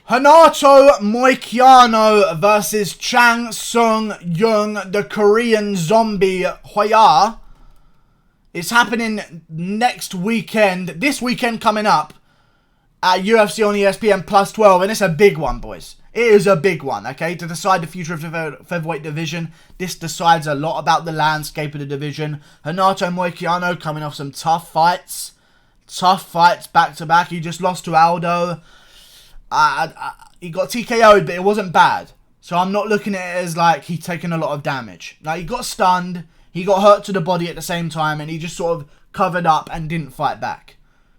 Renato Moicano versus Chang Sung Jung, the Korean zombie Hoya. It's happening next weekend, this weekend coming up, at UFC on ESPN Plus 12, and it's a big one, boys. It is a big one, okay? To decide the future of the featherweight division, this decides a lot about the landscape of the division. Renato Moicano coming off some tough fights back to back. He just lost to Aldo. He got TKO'd, but it wasn't bad. So I'm not looking at it as like he's taken a lot of damage. Like, he got stunned, he got hurt to the body at the same time, and he just sort of covered up and didn't fight back.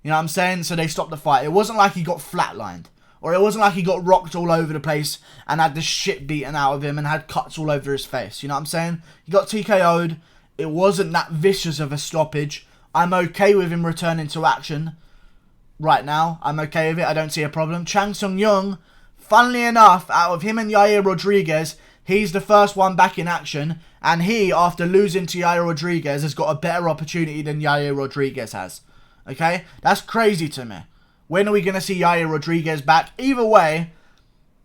You know what I'm saying? So they stopped the fight. It wasn't like he got flatlined. Or it wasn't like he got rocked all over the place and had the shit beaten out of him and had cuts all over his face. You know what I'm saying? He got TKO'd. It wasn't that vicious of a stoppage. I'm okay with him returning to action right now. I'm okay with it. I don't see a problem. Chang Sung Jung, funnily enough, out of him and Yair Rodriguez, he's the first one back in action. And he, after losing to Yair Rodriguez, has got a better opportunity than Yair Rodriguez has. Okay? That's crazy to me. When are we going to see Yair Rodriguez back? Either way,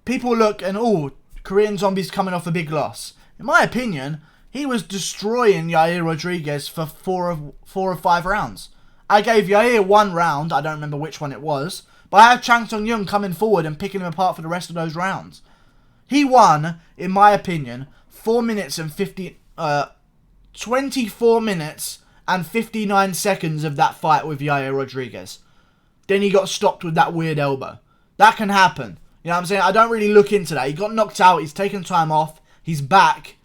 people look and, oh, Korean Zombie's coming off a big loss. In my opinion, he was destroying Yair Rodriguez for four or five rounds. I gave Yair one round, I don't remember which one it was, but I had Chang Sung Jung coming forward and picking him apart for the rest of those rounds. He won, in my opinion, 24 minutes and 59 seconds of that fight with Yair Rodriguez. Then he got stopped with that weird elbow. That can happen. You know what I'm saying? I don't really look into that. He got knocked out. He's taken time off. He's back.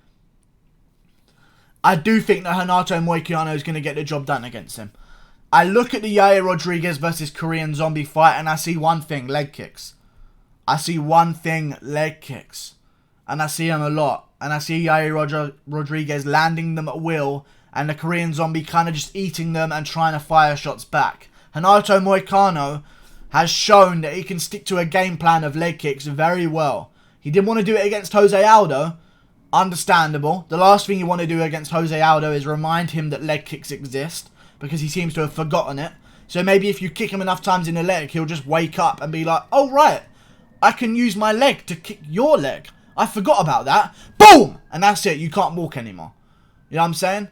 I do think that Renato Moicano is going to get the job done against him. I look at the Yair Rodriguez versus Korean Zombie fight and I see one thing, leg kicks. I see one thing, leg kicks. And I see them a lot. And I see Yair Rodriguez landing them at will and the Korean Zombie kind of just eating them and trying to fire shots back. Renato Moicano has shown that he can stick to a game plan of leg kicks very well. He didn't want to do it against Jose Aldo. Understandable. The last thing you want to do against Jose Aldo is remind him that leg kicks exist, because he seems to have forgotten it. So maybe if you kick him enough times in the leg, he'll just wake up and be like, oh right, I can use my leg to kick your leg. I forgot about that. Boom! And that's it. You can't walk anymore. You know what I'm saying?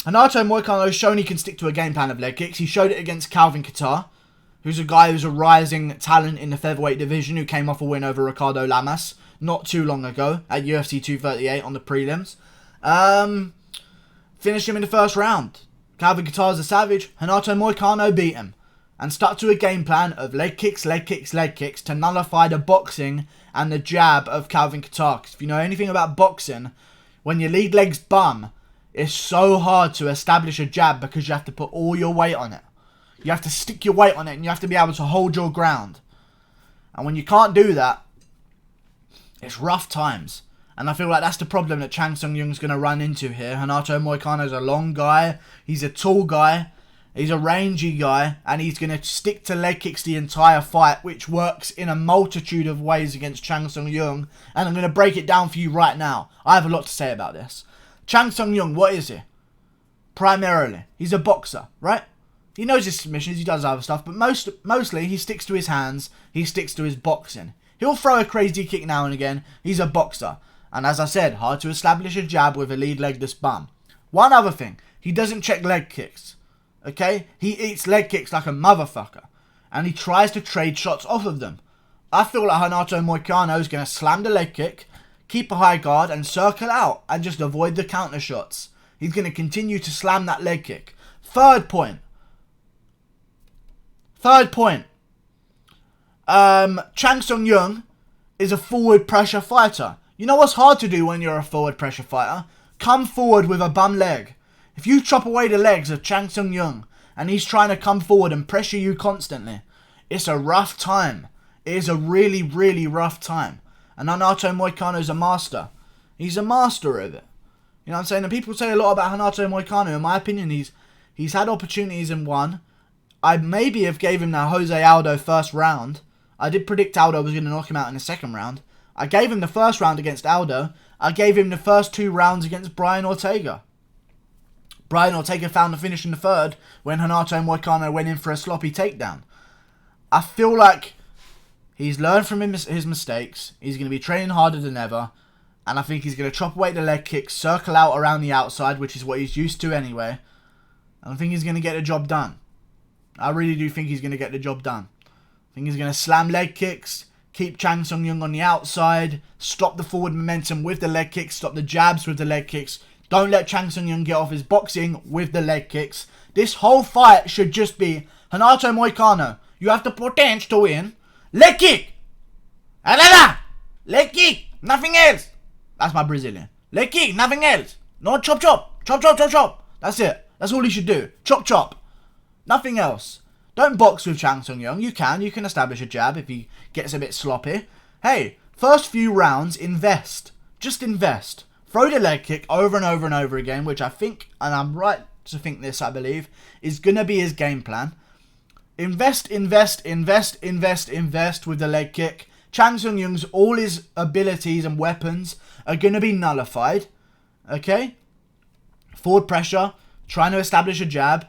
Renato Moicano has shown he can stick to a game plan of leg kicks. He showed it against Calvin Kattar, who's a guy who's a rising talent in the featherweight division, who came off a win over Ricardo Lamas not too long ago at UFC 238 on the prelims. Finished him in the first round. Calvin Kattar's a savage. Renato Moicano beat him and stuck to a game plan of leg kicks, leg kicks, leg kicks to nullify the boxing and the jab of Calvin Kattar. 'Cause if you know anything about boxing, when your lead leg's bum, it's so hard to establish a jab because you have to put all your weight on it. You have to stick your weight on it and you have to be able to hold your ground. And when you can't do that, it's rough times. And I feel like that's the problem that Chang Sung Jung's going to run into here. Renato Moicano's a long guy. He's a tall guy. He's a rangy guy. And he's going to stick to leg kicks the entire fight, which works in a multitude of ways against Chang Sung Jung. And I'm going to break it down for you right now. I have a lot to say about this. Chang Sung Jung, what is he? Primarily, he's a boxer, right? He knows his submissions, he does other stuff, but mostly he sticks to his hands, he sticks to his boxing. He'll throw a crazy kick now and again, he's a boxer. And as I said, hard to establish a jab with a lead leg this bum. One other thing, he doesn't check leg kicks, okay? He eats leg kicks like a motherfucker, and he tries to trade shots off of them. I feel like Renato Moicano is going to slam the leg kick, keep a high guard and circle out and just avoid the counter shots. He's going to continue to slam that leg kick. Third point. Chang Sung Jung is a forward pressure fighter. You know what's hard to do when you're a forward pressure fighter? Come forward with a bum leg. If you chop away the legs of Chang Sung Jung and he's trying to come forward and pressure you constantly, it's a rough time. It is a really, really rough time. And Renato Moicano is a master. He's a master of it. You know what I'm saying? And people say a lot about Renato Moicano. In my opinion, he's had opportunities and won. I maybe have gave him that Jose Aldo first round. I did predict Aldo was going to knock him out in the second round. I gave him the first round against Aldo. I gave him the first 2 rounds against Brian Ortega. Brian Ortega found the finish in the third when Renato Moicano went in for a sloppy takedown. I feel like He's learned from his mistakes. He's going to be training harder than ever. And I think he's going to chop away the leg kicks, circle out around the outside, which is what he's used to anyway. And I think he's going to get the job done. I really do think he's going to get the job done. I think he's going to slam leg kicks, keep Chang Sung Jung on the outside, stop the forward momentum with the leg kicks, stop the jabs with the leg kicks. Don't let Chang Sung Jung get off his boxing with the leg kicks. This whole fight should just be, Renato Moicano, you have the potential to win. Leg kick! Leg kick! Nothing else! That's my Brazilian. Leg kick, nothing else. No chop chop. Chop chop chop chop. That's it. That's all he should do. Chop chop. Nothing else. Don't box with Chang Sung Jung. You can establish a jab if he gets a bit sloppy. Hey, first few rounds, invest. Just invest. Throw the leg kick over and over and over again, which I think, and I'm right to think this, I believe, is going to be his game plan. Invest with the leg kick. Chang Sung Jung's, all his abilities and weapons are going to be nullified. Okay? Forward pressure. Trying to establish a jab.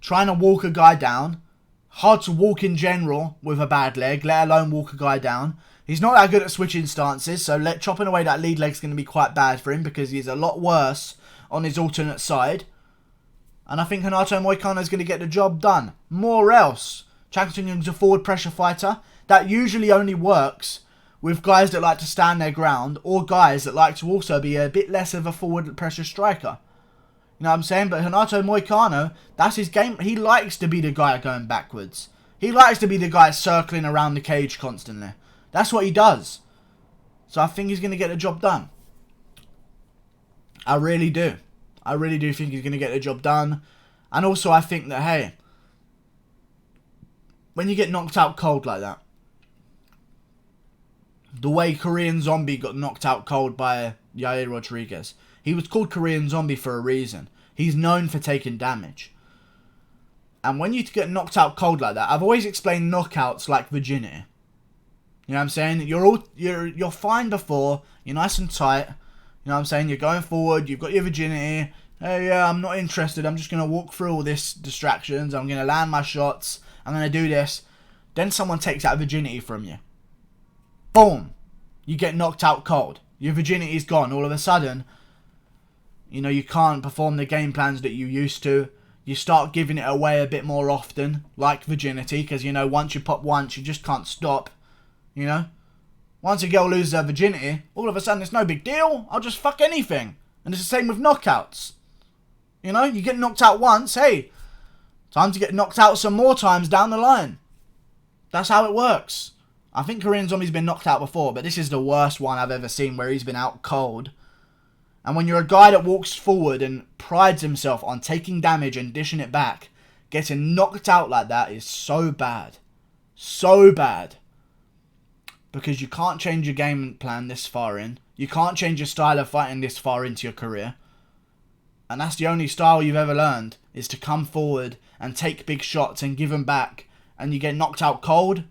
Trying to walk a guy down. Hard to walk in general with a bad leg, let alone walk a guy down. He's not that good at switching stances, so chopping away that lead leg's going to be quite bad for him because he's a lot worse on his alternate side. And I think Renato Moicano is going to get the job done. More else. Chang Sung Jung's a forward pressure fighter. That usually only works with guys that like to stand their ground or guys that like to also be a bit less of a forward pressure striker. You know what I'm saying? But Renato Moicano, that's his game. He likes to be the guy going backwards. He likes to be the guy circling around the cage constantly. That's what he does. So I think he's going to get the job done. I really do. I really do think he's going to get the job done. And also I think that, hey, when you get knocked out cold like that, the way Korean Zombie got knocked out cold by Yair Rodriguez, he was called Korean Zombie for a reason. He's known for taking damage. And when you get knocked out cold like that, I've always explained knockouts like virginity. You know what I'm saying? You're fine before, you're nice and tight. You know what I'm saying? You're going forward, you've got your virginity. Hey, yeah, I'm not interested. I'm just going to walk through all this distractions. I'm going to land my shots. I'm going to do this. Then someone takes that virginity from you. Boom. You get knocked out cold. Your virginity's gone. All of a sudden, you know, you can't perform the game plans that you used to. You start giving it away a bit more often, like virginity, because, you know, once you pop once, you just can't stop. You know? Once a girl loses her virginity, all of a sudden it's no big deal. I'll just fuck anything. And it's the same with knockouts. You know, you get knocked out once, hey, time to get knocked out some more times down the line. That's how it works. I think Korean Zombie's been knocked out before, but this is the worst one I've ever seen where he's been out cold. And when you're a guy that walks forward and prides himself on taking damage and dishing it back, getting knocked out like that is so bad. So bad. Because you can't change your game plan this far in. You can't change your style of fighting this far into your career. And that's the only style you've ever learned, is to come forward and take big shots and give them back. And you get knocked out cold.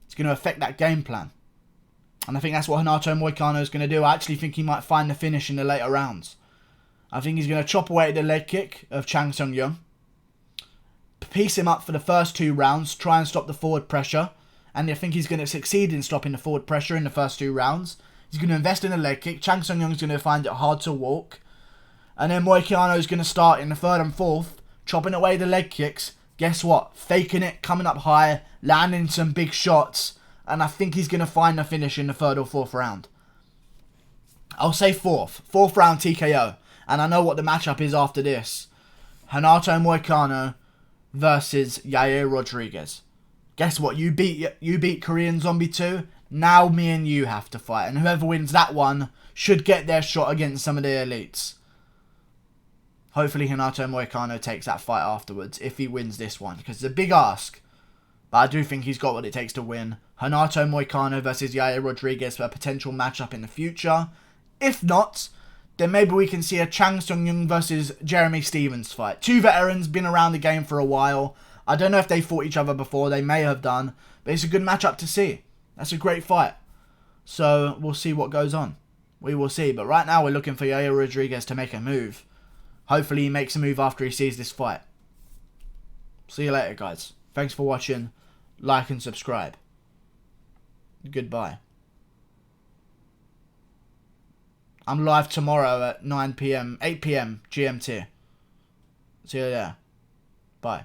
It's going to affect that game plan. And I think that's what Renato Moicano is going to do. I actually think he might find the finish in the later rounds. I think he's going to chop away at the leg kick of Chang Sung Jung. Piece him up for the first 2 rounds. Try and stop the forward pressure. And I think he's going to succeed in stopping the forward pressure in the first 2 rounds. He's going to invest in a leg kick. Chang Sung Jung is going to find it hard to walk. And then Moicano is going to start in the 3rd and 4th, chopping away the leg kicks. Guess what? Faking it, coming up high, landing some big shots. And I think he's going to find the finish in the 3rd or 4th round. I'll say 4th. 4th round TKO. And I know what the matchup is after this. Renato Moicano versus Yair Rodriguez. Guess what? You beat Korean Zombie 2. Now me and you have to fight. And whoever wins that one should get their shot against some of the elites. Hopefully Renato Moicano takes that fight afterwards if he wins this one. Because it's a big ask. But I do think he's got what it takes to win. Renato Moicano versus Yair Rodriguez for a potential matchup in the future. If not, then maybe we can see a Chang Sung Jung versus Jeremy Stephens fight. 2 veterans, been around the game for a while. I don't know if they fought each other before. They may have done. But it's a good matchup to see. That's a great fight. So we'll see what goes on. We will see. But right now we're looking for Yair Rodriguez to make a move. Hopefully he makes a move after he sees this fight. See you later, guys. Thanks for watching. like and subscribe. Goodbye. I'm live tomorrow at 9 p.m, 8 p.m. GMT. See you there. Bye.